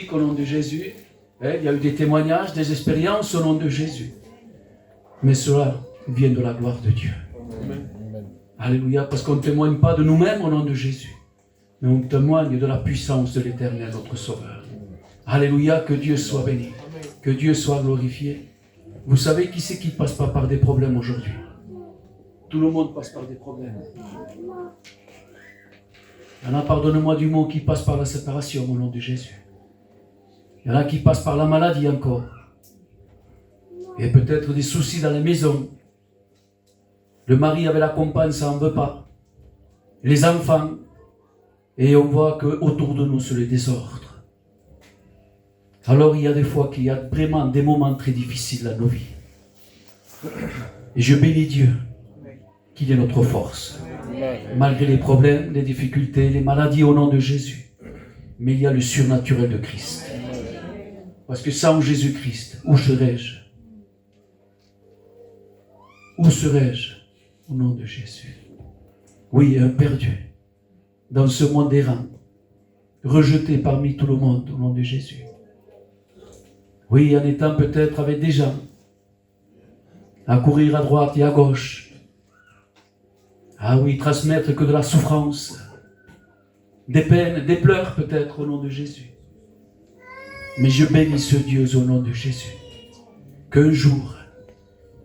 Au nom de Jésus, il y a eu des témoignages, des expériences au nom de Jésus. Mais cela vient de la gloire de Dieu. Amen. Alléluia, parce qu'on ne témoigne pas de nous-mêmes au nom de Jésus, mais on témoigne de la puissance de l'Éternel, notre Sauveur. Alléluia, que Dieu soit béni, que Dieu soit glorifié. Vous savez qui c'est qui ne passe pas par des problèmes aujourd'hui? Tout le monde passe par des problèmes. Il y en a, pardonne-moi du mot, qui passe par la séparation au nom de Jésus. Il y en a qui passent par la maladie encore. Et peut-être des soucis dans la maison. Le mari avec la compagne, ça n'en veut pas. Les enfants. Et on voit qu'autour de nous, c'est le désordre. Alors il y a des fois qu'il y a vraiment des moments très difficiles dans nos vies. Et je bénis Dieu, qu'il est notre force. Malgré les problèmes, les difficultés, les maladies au nom de Jésus. Mais il y a le surnaturel de Christ. Parce que sans Jésus-Christ, où serais-je? Où serais-je au nom de Jésus? Oui, un perdu dans ce monde errant, rejeté parmi tout le monde au nom de Jésus. Oui, en étant peut-être avec des gens à courir à droite et à gauche. Ah oui, transmettre que de la souffrance, des peines, des pleurs peut-être au nom de Jésus. Mais je bénis ce Dieu au nom de Jésus. Qu'un jour,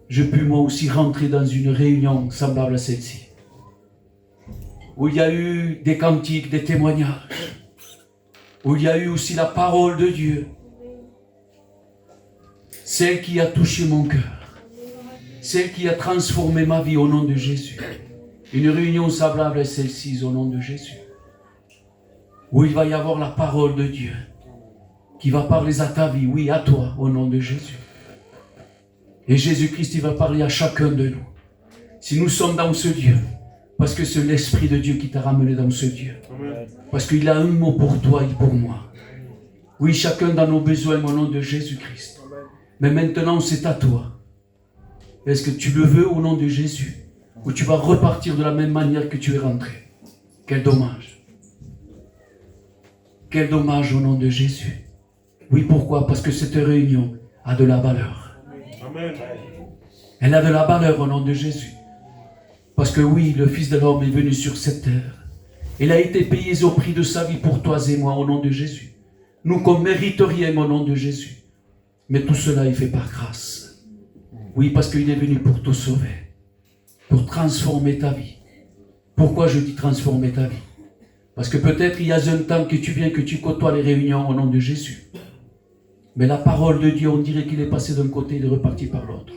je puis moi aussi rentrer dans une réunion semblable à celle-ci. Où il y a eu des cantiques, des témoignages. Où il y a eu aussi la parole de Dieu. Celle qui a touché mon cœur. Celle qui a transformé ma vie au nom de Jésus. Une réunion semblable à celle-ci au nom de Jésus. Où il va y avoir la parole de Dieu. Qui va parler à ta vie, oui, à toi, au nom de Jésus. Et Jésus-Christ, il va parler à chacun de nous. Si nous sommes dans ce Dieu, parce que c'est l'Esprit de Dieu qui t'a ramené dans ce Dieu. Parce qu'il a un mot pour toi et pour moi. Oui, chacun dans nos besoins, au nom de Jésus-Christ. Mais maintenant, c'est à toi. Est-ce que tu le veux au nom de Jésus? Ou tu vas repartir de la même manière que tu es rentré? Quel dommage. Quel dommage au nom de Jésus. Oui, pourquoi? Parce que cette réunion a de la valeur. Amen. Elle a de la valeur au nom de Jésus. Parce que oui, le Fils de l'homme est venu sur cette terre. Il a été payé au prix de sa vie pour toi et moi au nom de Jésus. Nous qu'on ne mérite rien au nom de Jésus. Mais tout cela est fait par grâce. Oui, parce qu'il est venu pour te sauver. Pour transformer ta vie. Pourquoi je dis transformer ta vie? Parce que peut-être il y a un temps que tu viens, que tu côtoies les réunions au nom de Jésus. Mais la parole de Dieu, on dirait qu'il est passé d'un côté et il est reparti par l'autre.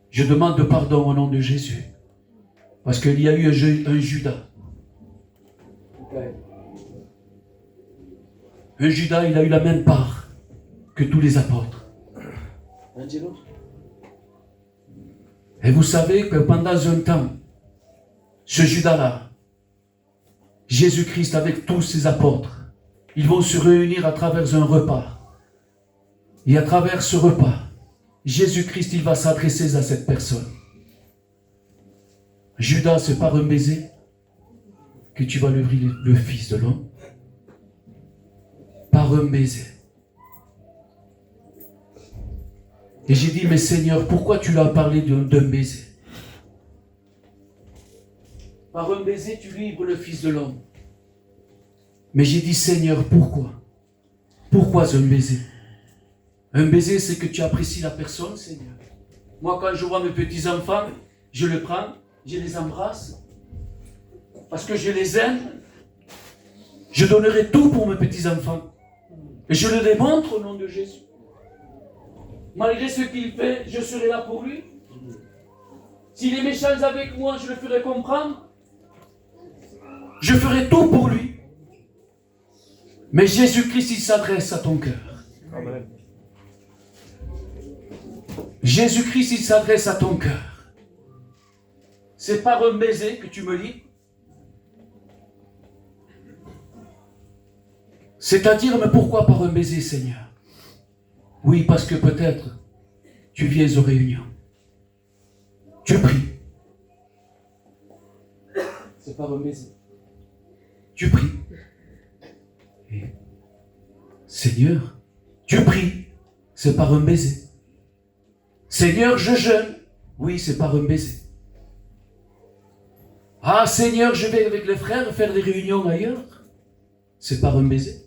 Je demande pardon au nom de Jésus. Parce qu'il y a eu un Judas. Un Judas, il a eu la même part que tous les apôtres. Et vous savez que pendant un temps, ce Judas-là, Jésus-Christ avec tous ses apôtres, ils vont se réunir à travers un repas. Et à travers ce repas, Jésus-Christ, il va s'adresser à cette personne. Judas, c'est par un baiser que tu vas lever le Fils de l'homme. Par un baiser. Et j'ai dit, mais Seigneur, pourquoi tu leur as parlé d'un baiser? Par un baiser, tu livres le Fils de l'homme. Mais j'ai dit, Seigneur, pourquoi? Pourquoi un baiser? Un baiser, c'est que tu apprécies la personne, Seigneur. Moi, quand je vois mes petits-enfants, je les prends, je les embrasse. Parce que je les aime. Je donnerai tout pour mes petits-enfants. Et je le démontre au nom de Jésus. Malgré ce qu'il fait, je serai là pour lui. S'il est méchant avec moi, je le ferai comprendre. Je ferai tout pour lui. Mais Jésus-Christ, il s'adresse à ton cœur. Amen. Jésus-Christ, il s'adresse à ton cœur. C'est par un baiser que tu me lis. C'est-à-dire, mais pourquoi par un baiser, Seigneur? Oui, parce que peut-être tu viens aux réunions. Tu pries. C'est par un baiser. Tu pries. Seigneur, tu pries, c'est par un baiser. Seigneur, je jeûne, oui, c'est par un baiser. Ah Seigneur, je vais avec les frères faire des réunions ailleurs, c'est par un baiser.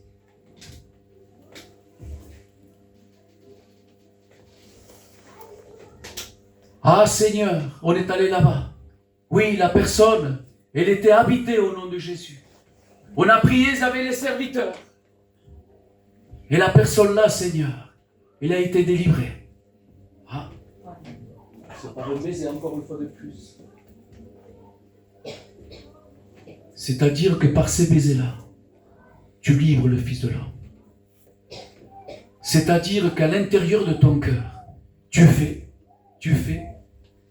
Ah Seigneur, on est allé là-bas. Oui, la personne, elle était habitée au nom de Jésus. On a prié avec les serviteurs. Et la personne là, Seigneur, elle a été délivrée. Ah, c'est par un baiser encore une fois de plus. C'est-à-dire que par ces baisers-là, tu livres le Fils de l'homme. C'est-à-dire qu'à l'intérieur de ton cœur, tu fais,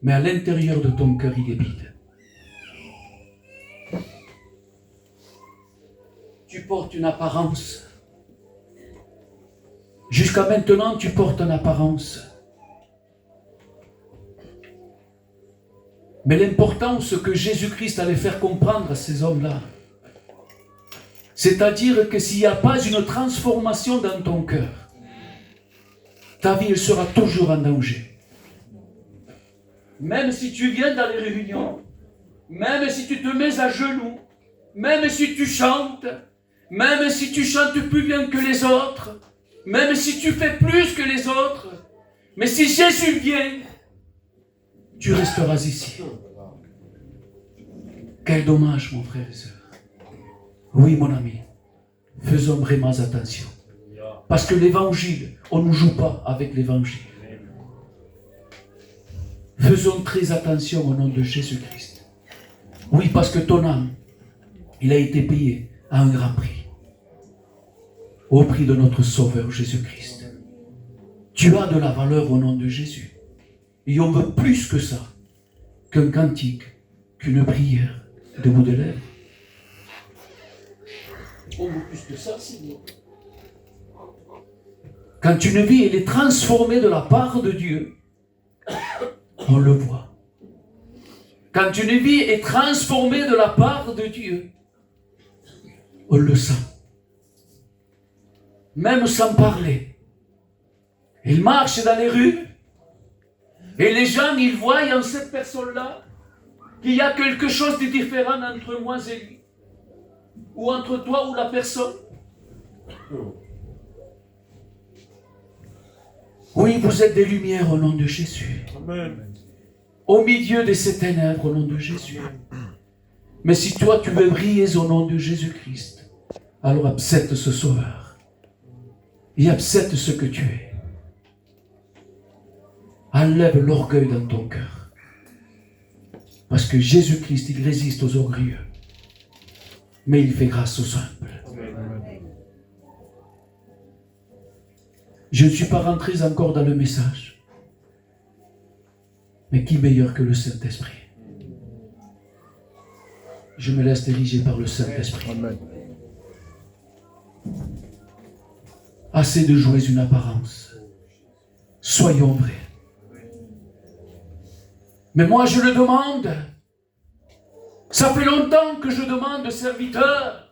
mais à l'intérieur de ton cœur, il est vide. Tu portes une apparence. Jusqu'à maintenant, tu portes une apparence. Mais l'importance que Jésus-Christ allait faire comprendre à ces hommes-là, c'est-à-dire que s'il n'y a pas une transformation dans ton cœur, ta vie elle sera toujours en danger. Même si tu viens dans les réunions, même si tu te mets à genoux, même si tu chantes, même si tu chantes plus bien que les autres, même si tu fais plus que les autres, mais si Jésus vient, tu resteras ici. Quel dommage, mon frère et soeur. Oui, mon ami, faisons vraiment attention. Parce que l'évangile, on ne joue pas avec l'évangile. Faisons très attention au nom de Jésus-Christ. Oui, parce que ton âme, il a été payé à un grand prix. Au prix de notre Sauveur Jésus-Christ. Tu as de la valeur au nom de Jésus. Et on veut plus que ça, qu'un cantique, qu'une prière de bout de lèvres. On veut plus que ça, Seigneur. Quand une vie elle est transformée de la part de Dieu, on le voit. Quand une vie est transformée de la part de Dieu, on le sent. Même sans parler. Il marche dans les rues et les gens, ils voient en cette personne-là qu'il y a quelque chose de différent entre moi et lui. Ou entre toi ou la personne. Oui, vous êtes des lumières au nom de Jésus. Amen. Au milieu de ces ténèbres au nom de Jésus. Mais si toi tu veux briller au nom de Jésus-Christ, alors accepte ce Sauveur. Et accepte ce que tu es. Enlève l'orgueil dans ton cœur. Parce que Jésus-Christ, il résiste aux orgueilleux. Mais il fait grâce aux humbles. Je ne suis pas rentré encore dans le message. Mais qui meilleur que le Saint-Esprit? Je me laisse diriger par le Saint-Esprit. Assez de jouer une apparence. Soyons vrais. Mais moi je le demande. Ça fait longtemps que je demande, serviteur.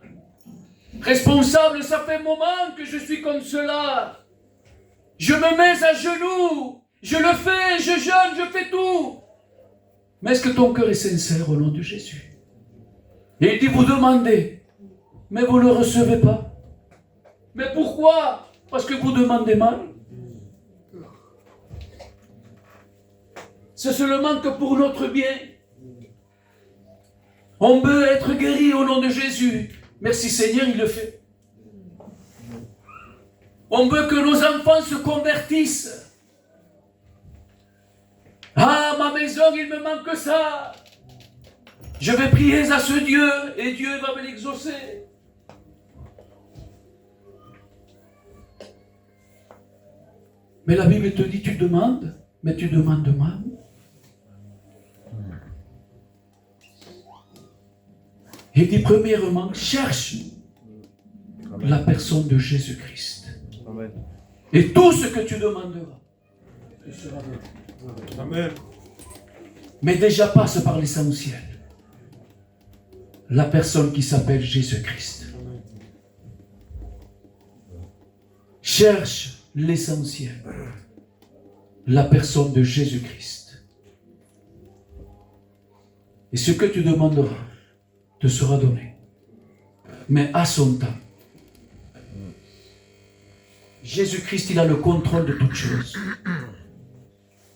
Responsable, ça fait un moment que je suis comme cela. Je me mets à genoux. Je le fais, je jeûne, je fais tout. Mais est-ce que ton cœur est sincère au nom de Jésus? Et il dit, vous demandez, mais vous ne le recevez pas. Mais pourquoi? Parce que vous demandez mal. C'est seulement que pour notre bien. On veut être guéri au nom de Jésus. Merci Seigneur, il le fait. On veut que nos enfants se convertissent. Ah, ma maison, il me manque ça. Je vais prier à ce Dieu et Dieu va me l'exaucer. Mais la Bible te dit, tu demandes, mais tu demandes mal. Il dit premièrement, cherche la personne de Jésus-Christ. Amen. Et tout ce que tu demanderas, tu seras donné. Amen. Mais déjà passe par l'essentiel. La personne qui s'appelle Jésus-Christ. Cherche l'essentiel, la personne de Jésus-Christ. Et ce que tu demanderas te sera donné. Mais à son temps. Jésus-Christ, il a le contrôle de toutes choses.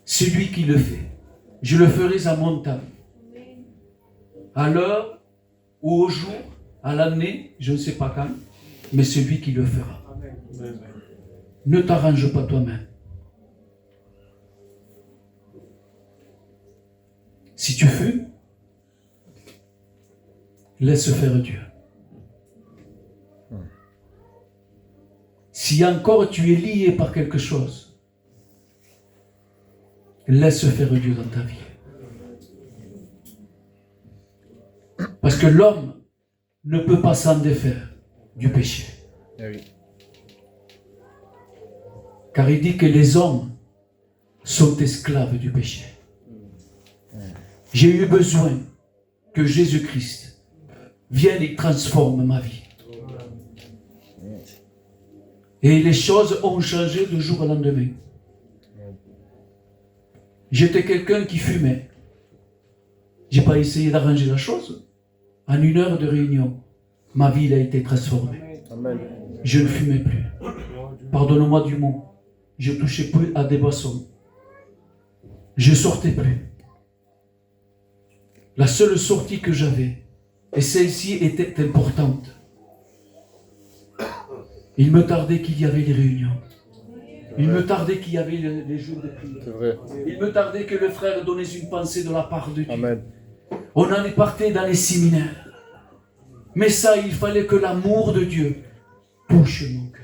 C'est lui qui le fait. Je le ferai à mon temps. À l'heure ou au jour, à l'année, je ne sais pas quand, mais c'est lui qui le fera. Ne t'arrange pas toi-même. Si tu fumes, laisse faire Dieu. Si encore tu es lié par quelque chose, laisse faire Dieu dans ta vie. Parce que l'homme ne peut pas s'en défaire du péché. Car il dit que les hommes sont esclaves du péché. J'ai eu besoin que Jésus-Christ vienne et transforme ma vie. Et les choses ont changé de jour au lendemain. J'étais quelqu'un qui fumait. Je n'ai pas essayé d'arranger la chose. En 1 heure de réunion, ma vie a été transformée. Amen. Je ne fumais plus. Pardonne-moi du mot. Je ne touchais plus à des boissons. Je ne sortais plus. La seule sortie que j'avais, et celle-ci était importante, il me tardait qu'il y avait les réunions. Il me tardait qu'il y avait les jours de prière. Il me tardait que le frère donnait une pensée de la part de Dieu. Amen. On en est parti dans les séminaires. Mais ça, il fallait que l'amour de Dieu touche mon cœur.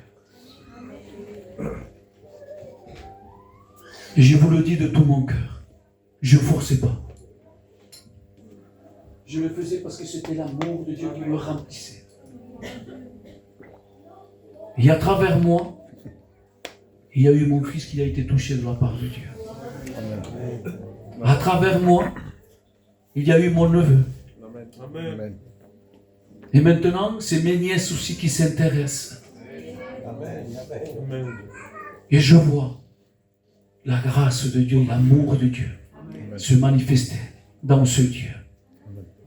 Et je vous le dis de tout mon cœur. Je ne forçais pas. Je le faisais parce que c'était l'amour de Dieu qui me remplissait. Et à travers moi, il y a eu mon fils qui a été touché de la part de Dieu. Amen. À travers moi, il y a eu mon neveu. Amen. Et maintenant, c'est mes nièces aussi qui s'intéressent. Amen. Et je vois la grâce de Dieu et l'amour de Dieu se manifester dans ce Dieu.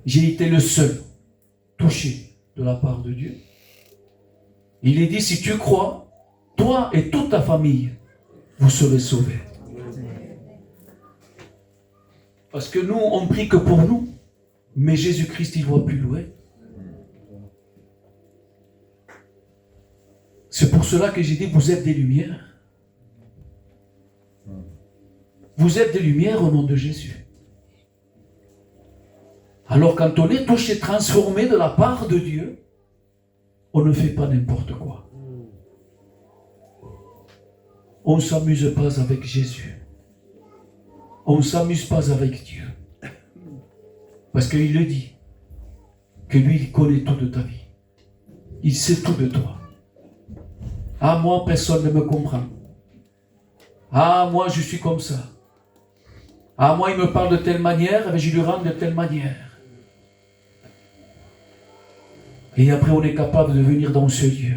J'ai été le seul touché de la part de Dieu. Il est dit, si tu crois, toi et toute ta famille, vous serez sauvés. Parce que nous, on prie que pour nous, mais Jésus-Christ, il voit plus loin. C'est pour cela que j'ai dit, vous êtes des lumières. Vous êtes des lumières au nom de Jésus. Alors quand on est touché, transformé de la part de Dieu, on ne fait pas n'importe quoi. On ne s'amuse pas avec Jésus. On ne s'amuse pas avec Dieu. Parce qu'il le dit, que lui, il connaît tout de ta vie. Il sait tout de toi. Ah, moi, personne ne me comprend. Ah, moi, je suis comme ça. Ah, moi, il me parle de telle manière, mais je lui rends de telle manière. Et après, on est capable de venir dans ce lieu.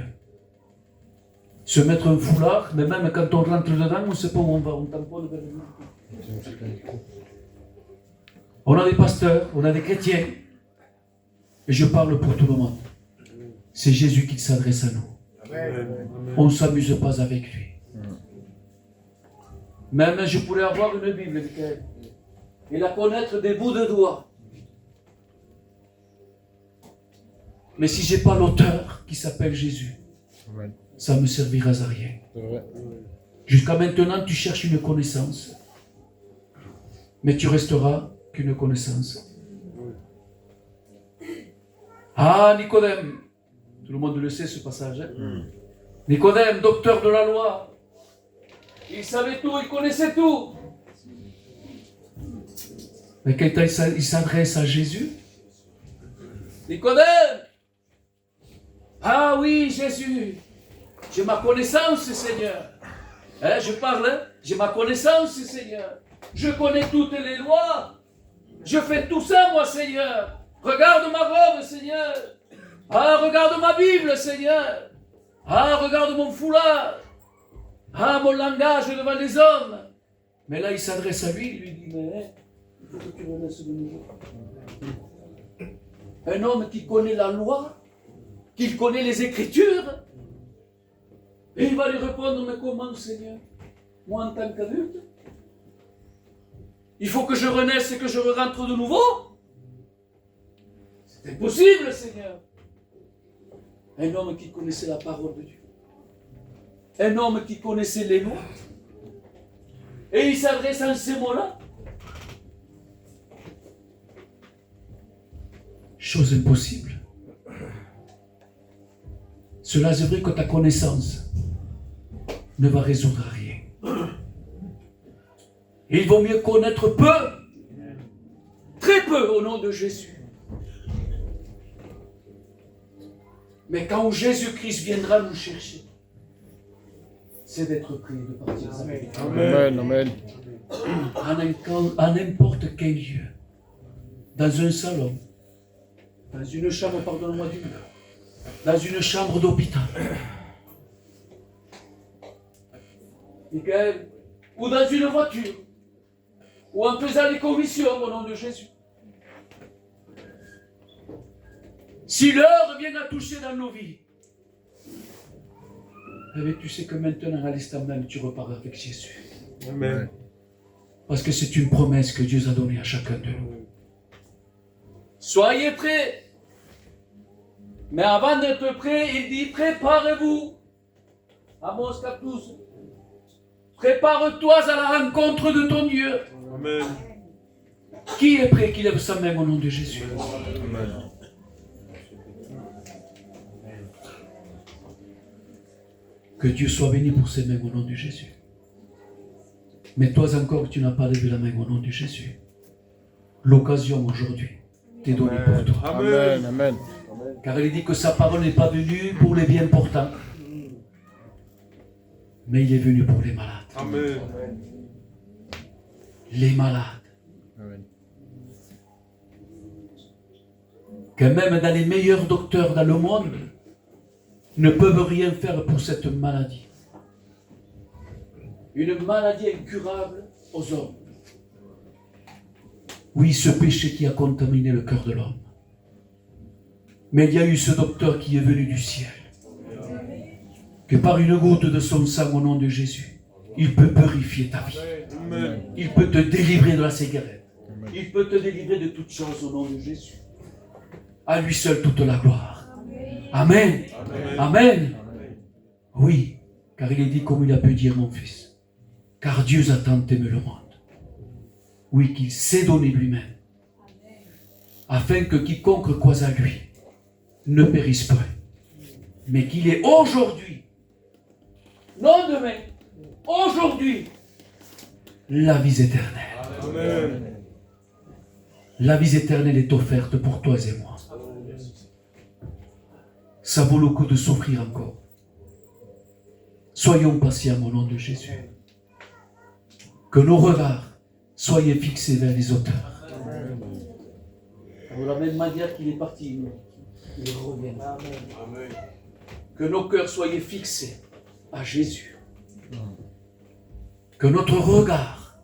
Se mettre un foulard, mais même quand on rentre dedans, on ne sait pas où on va. On tamponne vers le... On a des pasteurs, on a des chrétiens. Et je parle pour tout le monde. C'est Jésus qui s'adresse à nous. On ne s'amuse pas avec lui. Même je pourrais avoir une Bible et la connaître des bouts de doigts. Mais si je n'ai pas l'auteur qui s'appelle Jésus, ça ne me servira à rien. Jusqu'à maintenant, tu cherches une connaissance. Mais tu resteras qu'une connaissance. Ah, Nicodème. Tout le monde le sait, ce passage. Hein? Nicodème, docteur de la loi. Il savait tout, il connaissait tout. Mais quand il s'adresse à Jésus, Nicodème, ah oui, Jésus, j'ai ma connaissance, Seigneur. Hein, je parle, hein? J'ai ma connaissance, Seigneur. Je connais toutes les lois. Je fais tout ça, moi, Seigneur. Regarde ma robe, Seigneur. Ah, regarde ma Bible, Seigneur. Ah, regarde mon foulard. Ah, mon langage devant les hommes. Mais là, il s'adresse à lui, il lui dit, mais il faut que tu renaisses de nouveau. Un homme qui connaît la loi, qui connaît les Écritures, et il va lui répondre, mais comment, Seigneur? Moi, en tant qu'adulte, il faut que je renaisse et que je rentre de nouveau? C'est impossible, Seigneur. Un homme qui connaissait la parole de Dieu. Un homme qui connaissait les lois. Et il s'adresse en ces mots-là. Chose impossible. Cela c'est vrai que ta connaissance ne va résoudre rien. Il vaut mieux connaître peu, très peu au nom de Jésus. Mais quand Jésus-Christ viendra nous chercher, c'est d'être prêt de partir. Amen. Amen. À n'importe quel lieu, dans un salon, dans une chambre, pardonne-moi du mur, dans une chambre d'hôpital, Michael, ou dans une voiture, ou en faisant des commissions au nom de Jésus. Si l'heure vient à toucher dans nos vies, tu sais que maintenant, à l'instant même, tu repars avec Jésus. Amen. Parce que c'est une promesse que Dieu a donnée à chacun de nous. Soyez prêts. Mais avant d'être prêts, il dit, préparez-vous. Amos 4:12. Prépare-toi à la rencontre de ton Dieu. Amen. Qui est prêt, qui lève sa main au nom de Jésus? Amen. Que Dieu soit béni pour ses mains au nom de Jésus. Mais toi encore, tu n'as pas levé la main au nom de Jésus. L'occasion aujourd'hui t'est donnée pour toi. Amen. Amen. Car il dit que sa parole n'est pas venue pour les bien portants, mais il est venu pour les malades. Amen. Les malades. Amen. Que même dans les meilleurs docteurs dans le monde, ne peuvent rien faire pour cette maladie. Une maladie incurable aux hommes. Oui, ce péché qui a contaminé le cœur de l'homme. Mais il y a eu ce docteur qui est venu du ciel. Que par une goutte de son sang au nom de Jésus, il peut purifier ta vie. Amen. Il peut te délivrer de la cigarette. Il peut te délivrer de toutes choses au nom de Jésus. À lui seul toute la gloire. Amen. Amen. Amen. Oui, car il est dit comme il a pu dire mon fils. Car Dieu a tant aimé le monde. Oui, qu'il s'est donné lui-même. Afin que quiconque croise à lui ne périsse pas. Mais qu'il ait aujourd'hui, non demain, aujourd'hui, la vie éternelle. Amen. La vie éternelle est offerte pour toi et moi. Ça vaut le coup de souffrir encore. Soyons patients au nom de Jésus. Que nos regards soient fixés vers les auteurs. De la même manière qu'il est parti, il revient. Que nos cœurs soient fixés à Jésus. Que notre regard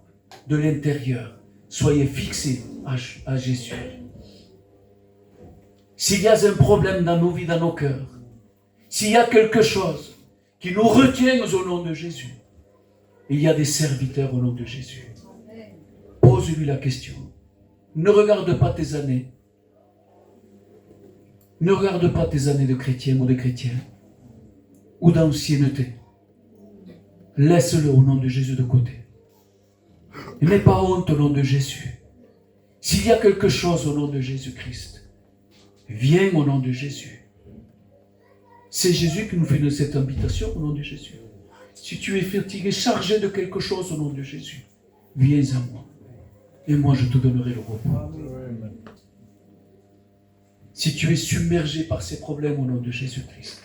de l'intérieur soit fixé à Jésus. S'il y a un problème dans nos vies, dans nos cœurs, s'il y a quelque chose qui nous retient au nom de Jésus, il y a des serviteurs au nom de Jésus. Pose-lui la question. Ne regarde pas tes années. Ne regarde pas tes années de chrétien ou de chrétien ou d'ancienneté. Laisse-le au nom de Jésus de côté. N'aie pas honte au nom de Jésus. S'il y a quelque chose au nom de Jésus-Christ, viens au nom de Jésus. C'est Jésus qui nous fait cette invitation au nom de Jésus. Si tu es fatigué, chargé de quelque chose au nom de Jésus, viens à moi. Et moi je te donnerai le repos. Si tu es submergé par ces problèmes au nom de Jésus-Christ,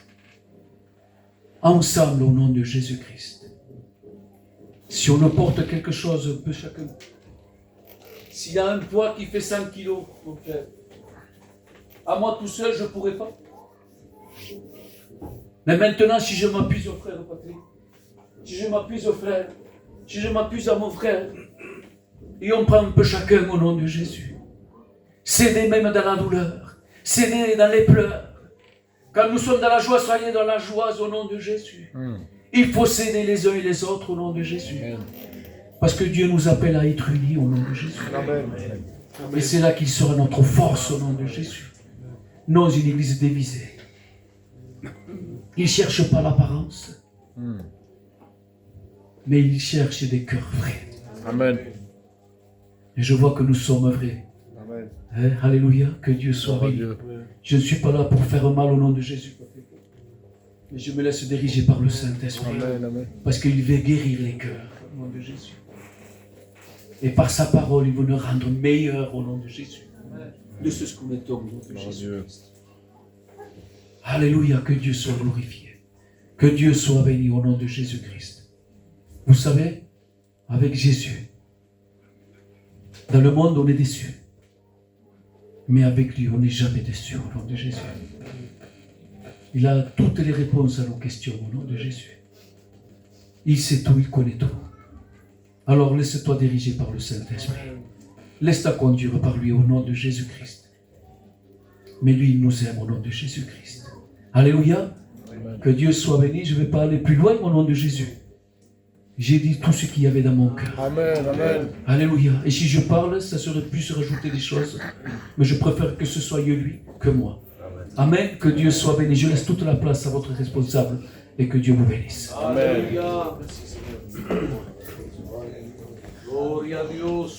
ensemble au nom de Jésus-Christ, si on porte quelque chose, on peut chacun. S'il y a un poids qui fait 100 kilos, mon frère, à moi tout seul, je ne pourrais pas. Mais maintenant, si je m'appuie sur frère Patrick, si je m'appuie au frère, si je m'appuie à mon frère, et on prend un peu chacun au nom de Jésus. Cédez même dans la douleur, cédez dans les pleurs. Quand nous sommes dans la joie, soyez dans la joie au nom de Jésus. Il faut céder les uns et les autres au nom de Jésus. Parce que Dieu nous appelle à être unis au nom de Jésus. Amen. Et c'est là qu'il sera notre force au nom de Jésus. Non une église dévisée. Il ne cherche pas l'apparence. Mais il cherche des cœurs vrais. Amen. Et je vois que nous sommes vrais. Amen. Hein? Alléluia, que Dieu soit béni. Je ne suis pas là pour faire mal au nom de Jésus. Mais je me laisse diriger par le Saint-Esprit. Amen. Amen. Parce qu'il veut guérir les cœurs au nom de Jésus. Et par sa parole, il veut nous rendre meilleurs au nom de Jésus. De ce que nous mettons au nom de Jésus. Alléluia, que Dieu soit glorifié. Que Dieu soit béni au nom de Jésus-Christ. Vous savez, avec Jésus, dans le monde, on est déçu. Mais avec lui, on n'est jamais déçu au nom de Jésus. Il a toutes les réponses à nos questions au nom de Jésus. Il sait tout, il connaît tout. Alors laisse-toi diriger par le Saint-Esprit. Laisse-toi conduire par lui au nom de Jésus-Christ. Mais lui, il nous aime au nom de Jésus-Christ. Alléluia. Que Dieu soit béni. Je ne vais pas aller plus loin au nom de Jésus. J'ai dit tout ce qu'il y avait dans mon cœur. Amen. Amen. Alléluia. Et si je parle, ça serait plus se rajouter des choses. Mais je préfère que ce soit lui que moi. Amen. Que Dieu soit béni. Je laisse toute la place à votre responsable. Et que Dieu vous bénisse. Amen. Gloria a Dios.